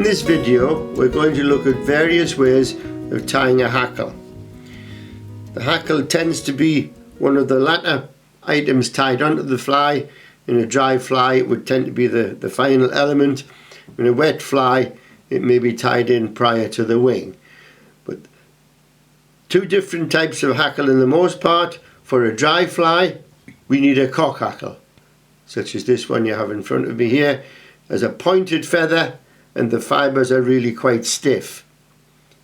this video we're going to look at various ways of tying a hackle. The hackle tends to be one of the latter items tied onto the fly. In a dry fly it would tend to be the final element. In a wet fly it may be tied in prior to the wing. But two different types of hackle in the most part. For a dry fly we need a cock hackle, such as this one you have in front of me here. Has a pointed feather and the fibres are really quite stiff.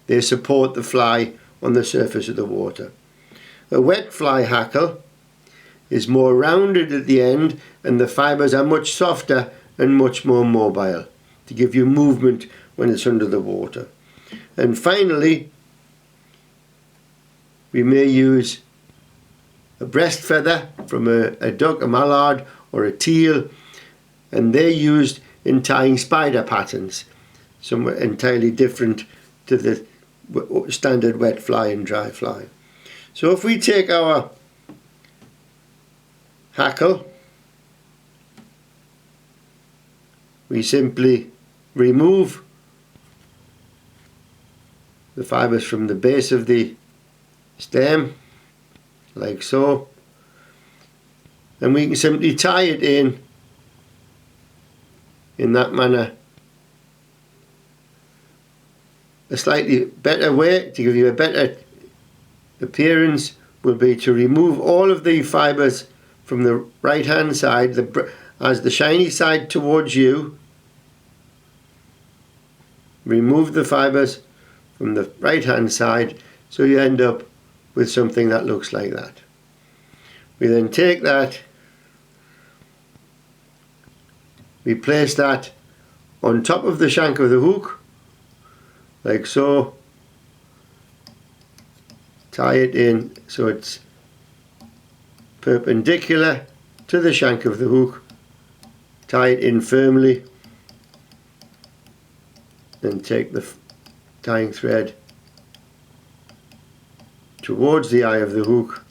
They support the fly on the surface of the water. A wet fly hackle is more rounded at the end and the fibres are much softer and much more mobile to give you movement when it's under the water. And finally, we may use a breast feather from a duck, a mallard or a teal, and they're used in tying spider patterns, somewhat entirely different to the standard wet fly and dry fly. So if we take our hackle, we simply remove the fibres from the base of the stem, like so, and we can simply tie it in that manner. A slightly better way to give you a better appearance will be to remove all of the fibres from the right hand side, as the shiny side towards you. Remove the fibres from the right hand side so you end up with something that looks like that. We then take that, we place that on top of the shank of the hook, like so, tie it in so it's perpendicular to the shank of the hook, tie it in firmly, then take the tying thread towards the eye of the hook,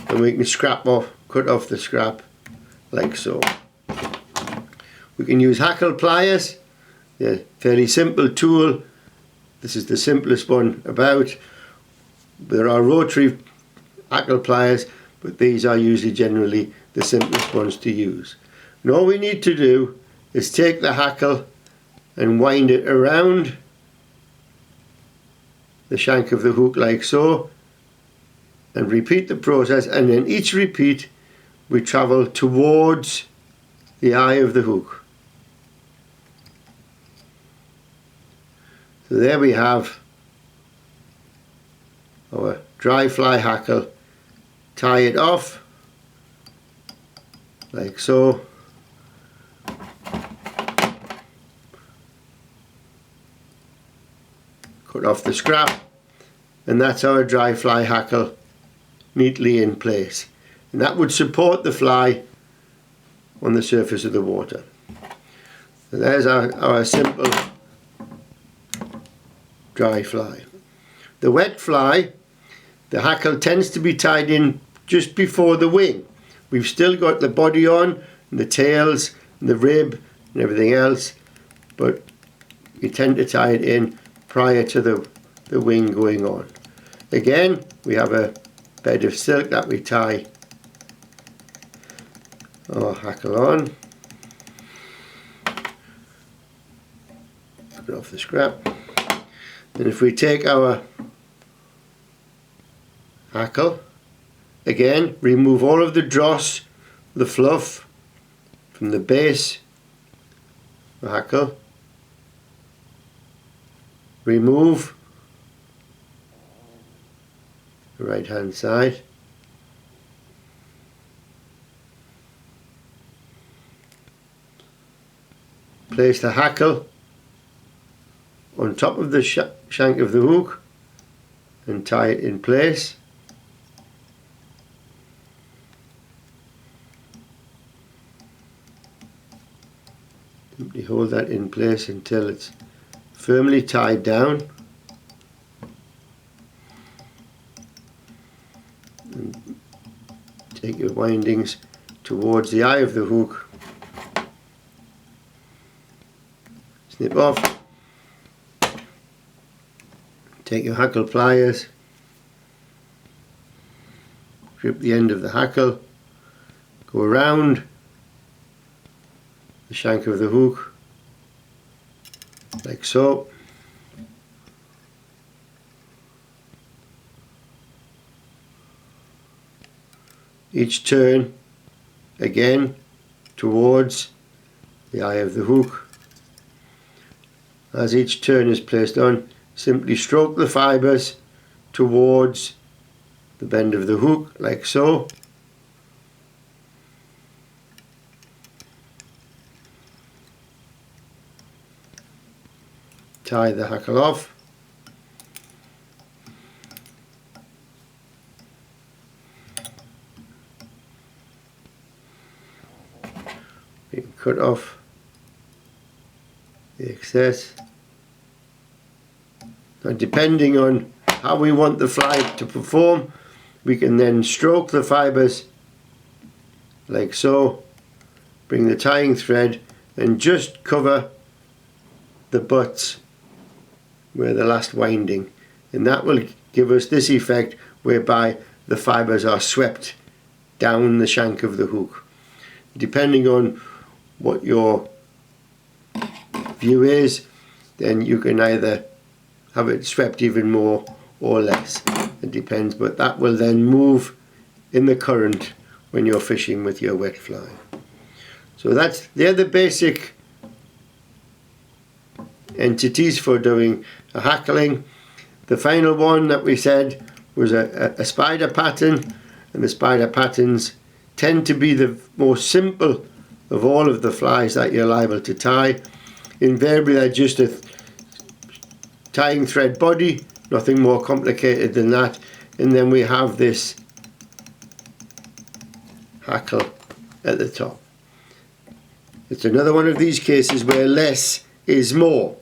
and we can cut off the scrap like so. We can use hackle pliers. They're a fairly simple tool. This is the simplest one about. There are rotary hackle pliers, but these are usually generally the simplest ones to use. And all we need to do is take the hackle and wind it around the shank of the hook like so, and repeat the process, and in each repeat we travel towards the eye of the hook. So there we have our dry fly hackle. Tie it off like so, cut off the scrap, and that's our dry fly hackle neatly in place, and that would support the fly on the surface of the water. So there's our simple dry fly. The wet fly, the hackle tends to be tied in just before the wing. We've still got the body on, and the tails, and the rib, and everything else, but we tend to tie it in prior to the wing going on. Again, we have a bed of silk that we tie our hackle on. Cut off the scrap. And if we take our hackle, again, remove all of the dross, the fluff from the base of the hackle. Remove the right hand side. Place the hackle on top of the shank of the hook and tie it in place. Simply hold that in place until it's firmly tied down, and take your windings towards the eye of the hook snip off. Take your hackle pliers, grip the end of the hackle, go around the shank of the hook like so. Each turn again towards the eye of the hook. As each turn is placed on, simply stroke the fibres towards the bend of the hook like so. Tie the hackle off. You can cut off the excess. Now, depending on how we want the fly to perform, we can then stroke the fibres like so, bring the tying thread and just cover the butts where the last winding, and that will give us this effect whereby the fibres are swept down the shank of the hook. Depending on what your view is, then you can either have it swept even more or less. It depends, but that will then move in the current when you're fishing with your wet fly. So they're the basic entities for doing a hackling. The final one that we said was a spider pattern, and the spider patterns tend to be the most simple of all of the flies that you're liable to tie. Invariably they're just a tying thread body, nothing more complicated than that, and then we have this hackle at the top. It's another one of these cases where less is more.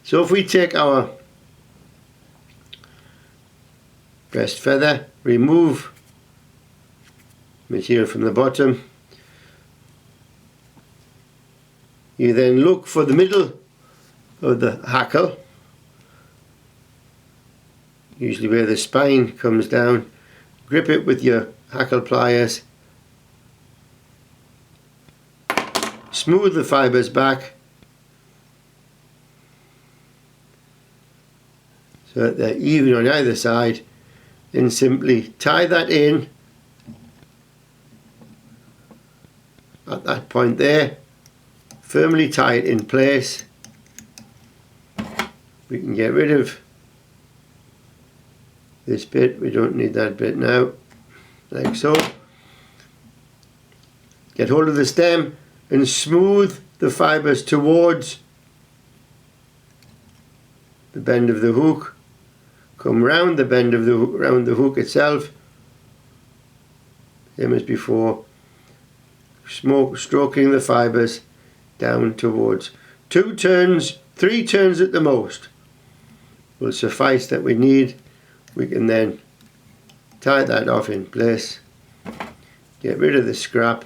So if we take our breast feather, remove material from the bottom, you then look for the middle of the hackle, usually where the spine comes down, grip it with your hackle pliers, smooth the fibres back so that they're even on either side, then simply tie that in at that point there, firmly tie it in place. We can get rid of this bit, we don't need that bit now, like so. Get hold of the stem and smooth the fibres towards the bend of the hook. Come round the bend of the hook, round the hook itself, same as before, stroking the fibres down towards. 2 turns, 3 turns at the most will suffice that we need. We can then tie that off in place, get rid of the scrap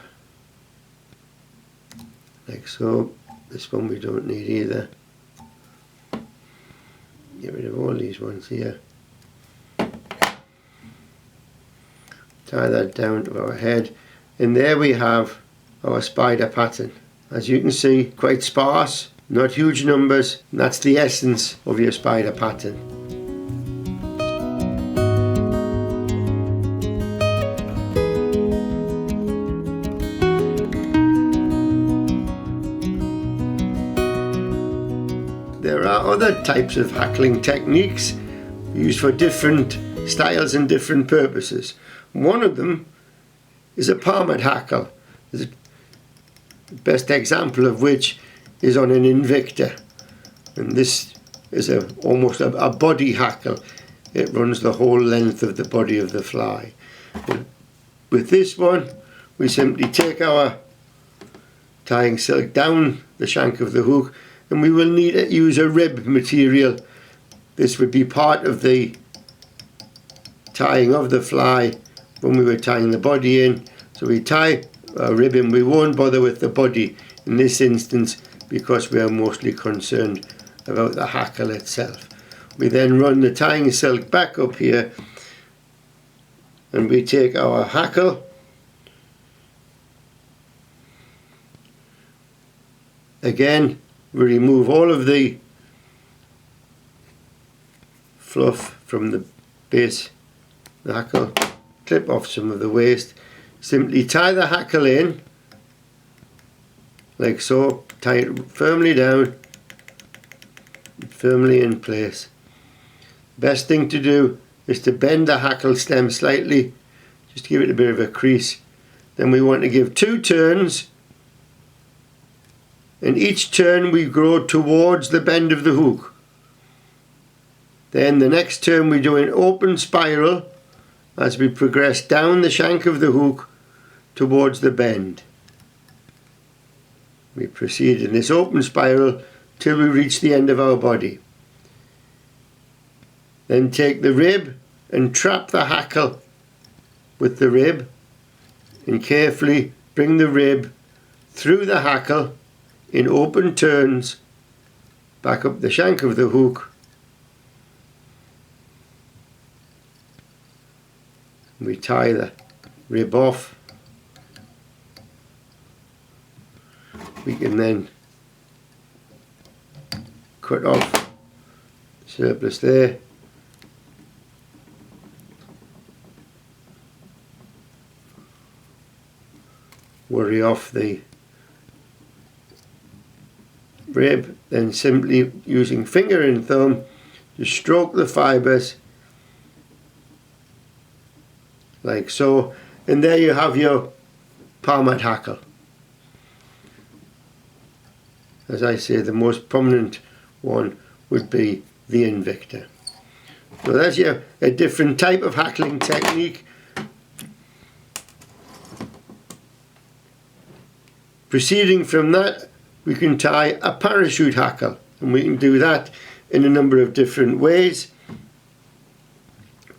like so. This one we don't need either. Get rid of all these ones here. Tie that down to our head, and there we have our spider pattern. As you can see, quite sparse, not huge numbers, and that's the essence of your spider pattern. There are other types of hackling techniques used for different styles and different purposes. One of them is a palmered hackle. The best example of which is on an Invicta, and this is almost a body hackle. It runs the whole length of the body of the fly. And with this one, we simply take our tying silk down the shank of the hook, and we will need to use a rib material. This would be part of the tying of the fly when we were tying the body in. So we tie a rib in, we won't bother with the body in this instance because we are mostly concerned about the hackle itself. We then run the tying silk back up here, and we take our hackle, again we remove all of the fluff from the base of the hackle, clip off some of the waste, simply tie the hackle in like so, tie it firmly down, firmly in place. Best thing to do is to bend the hackle stem slightly, just give it a bit of a crease. Then we want to give 2 turns, and each turn we grow towards the bend of the hook. Then the next turn we do an open spiral as we progress down the shank of the hook towards the bend. We proceed in this open spiral till we reach the end of our body. Then take the rib and trap the hackle with the rib, and carefully bring the rib through the hackle in open turns back up the shank of the hook. We tie the rib off. We can then cut off the surplus there. Worry off the rib, then simply using finger and thumb to stroke the fibres like so, and there you have your palmered hackle. As I say, the most prominent one would be the Invicta. So that's a different type of hackling technique. Proceeding from that, we can tie a parachute hackle, and we can do that in a number of different ways.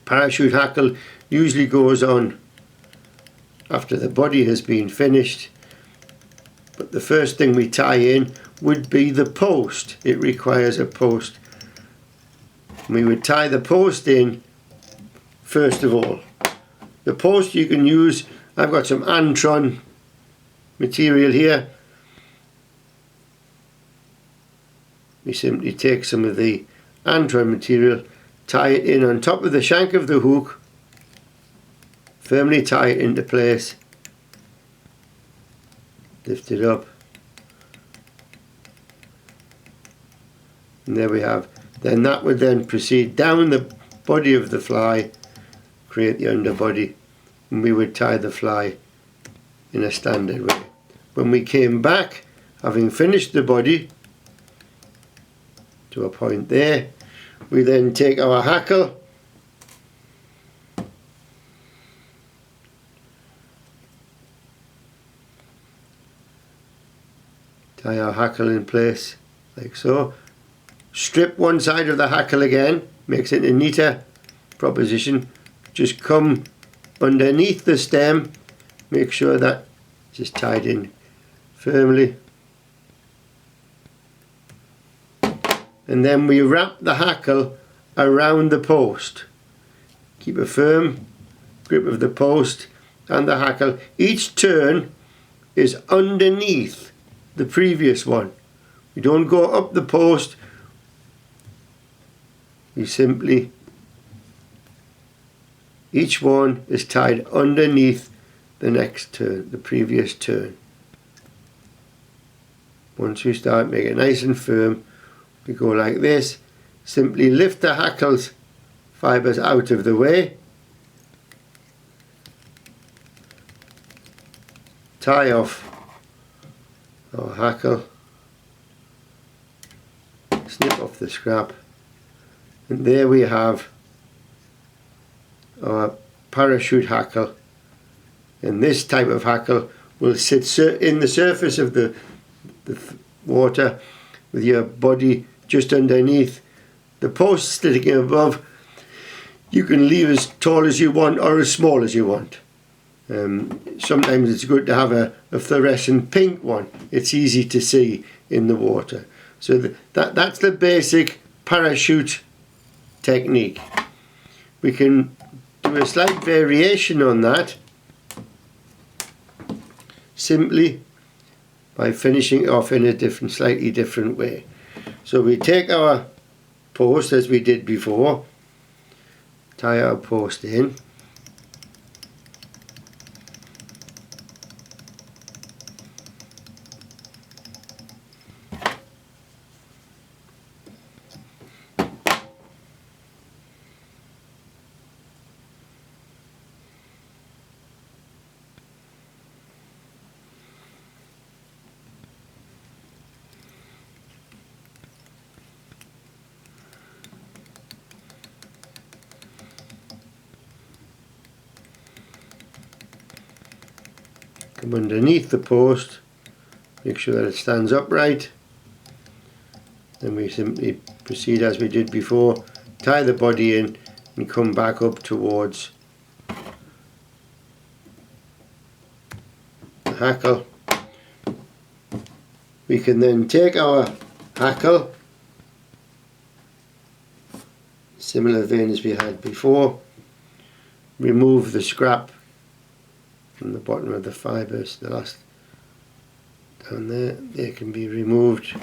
Parachute hackle usually goes on after the body has been finished, but the first thing we tie in would be the post. It requires a post. We would tie the post in first of all. The post you can use, I've got some Antron material here. We simply take some of the Antron material, tie it in on top of the shank of the hook, firmly tie it into place, lift it up, and there we have. Then that would then proceed down the body of the fly, create the underbody, and we would tie the fly in a standard way. When we came back, having finished the body to a point there, we then take our hackle, tie our hackle in place like so, strip one side of the hackle again, makes it a neater proposition. Just come underneath the stem, make sure that it's tied in firmly, and then we wrap the hackle around the post. Keep a firm grip of the post and the hackle. Each turn is underneath the previous one. We don't go up the post, we simply, each one is tied underneath the next turn, the previous turn. Once we start, make it nice and firm, we go like this. Simply lift the hackles fibres out of the way, tie off our hackle, snip off the scrap, and there we have our parachute hackle. And this type of hackle will sit in the surface of the water with your body just underneath. The post sitting above, you can leave as tall as you want or as small as you want. Sometimes it's good to have a fluorescent pink one. It's easy to see in the water. So that's the basic parachute technique. We can do a slight variation on that simply by finishing it off in a slightly different way. So we take our post as we did before, tie our post in, come underneath the post, make sure that it stands upright. Then we simply proceed as we did before, tie the body in and come back up towards the hackle. We can then take our hackle, similar vein as we had before, remove the scrap from the bottom of the fibres, the last down there, they can be removed.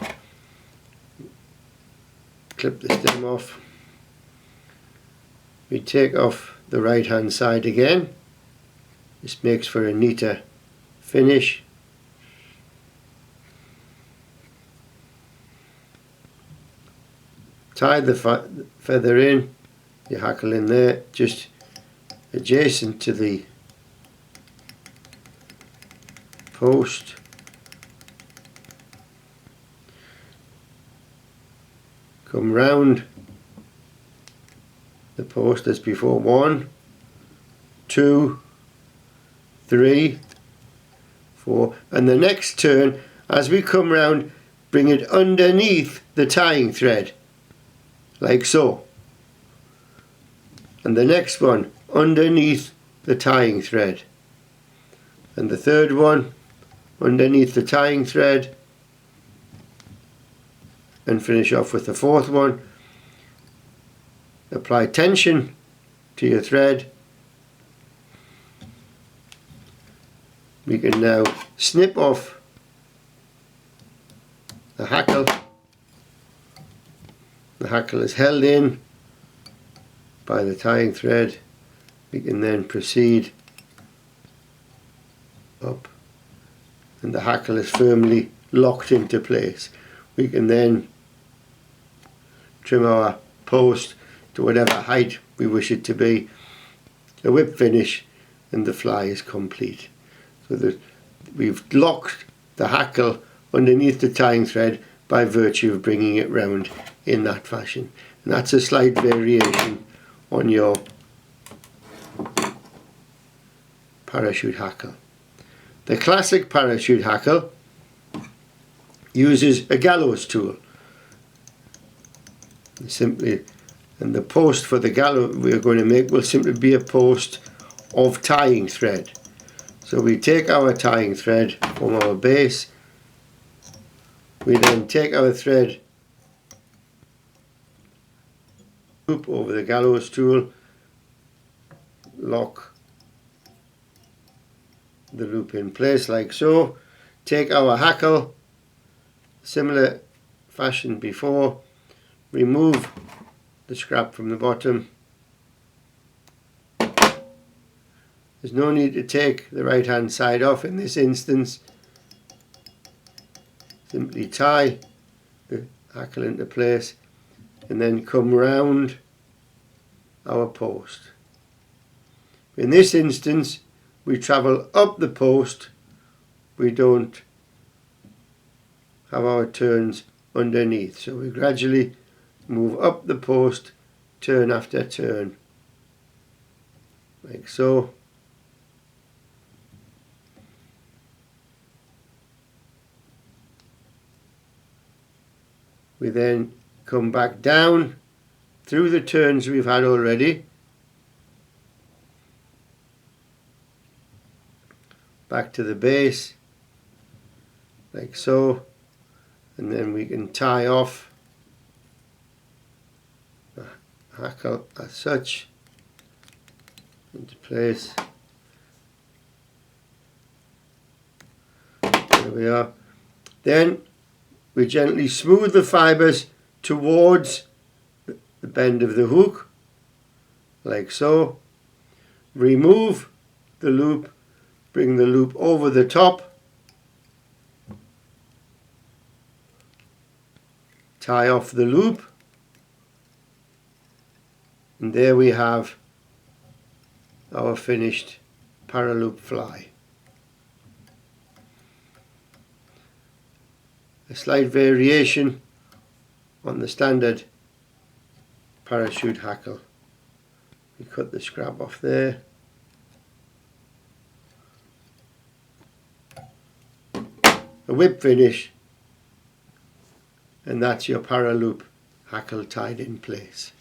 Clip the stem off. We take off the right hand side again. This makes for a neater finish. Tie the feather in, your hackle in there, just adjacent to the post. Come round the post as before. 1, 2, 3, 4, and the next turn, as we come round, bring it underneath the tying thread, like so. And the next one underneath the tying thread, and the third one underneath the tying thread, and finish off with the fourth one. Apply tension to your thread. We can now snip off the hackle. The hackle is held in by the tying thread. We can then proceed up, and the hackle is firmly locked into place. We can then trim our post to whatever height we wish it to be, a whip finish, and the fly is complete. So that we've locked the hackle underneath the tying thread by virtue of bringing it round in that fashion. And that's a slight variation on your parachute hackle. The classic parachute hackle uses a gallows tool. Simply, and the post for the gallows we're going to make will simply be a post of tying thread. So we take our tying thread from our base, we then take our thread, loop over the gallows tool, lock the loop in place like so, take our hackle, similar fashion before, remove the scrap from the bottom. There's no need to take the right hand side off in this instance. Simply tie the hackle into place and then come round our post. In this instance we travel up the post, we don't have our turns underneath, so we gradually move up the post turn after turn like so. We then come back down through the turns we've had already, back to the base like so, and then we can tie off the hackle as such into place. There we are. Then we gently smooth the fibres towards the bend of the hook, like so. Remove the loop, bring the loop over the top, tie off the loop, and there we have our finished paraloop fly. A slight variation on the standard parachute hackle. We cut the scrap off there. A whip finish, and that's your paraloop hackle tied in place.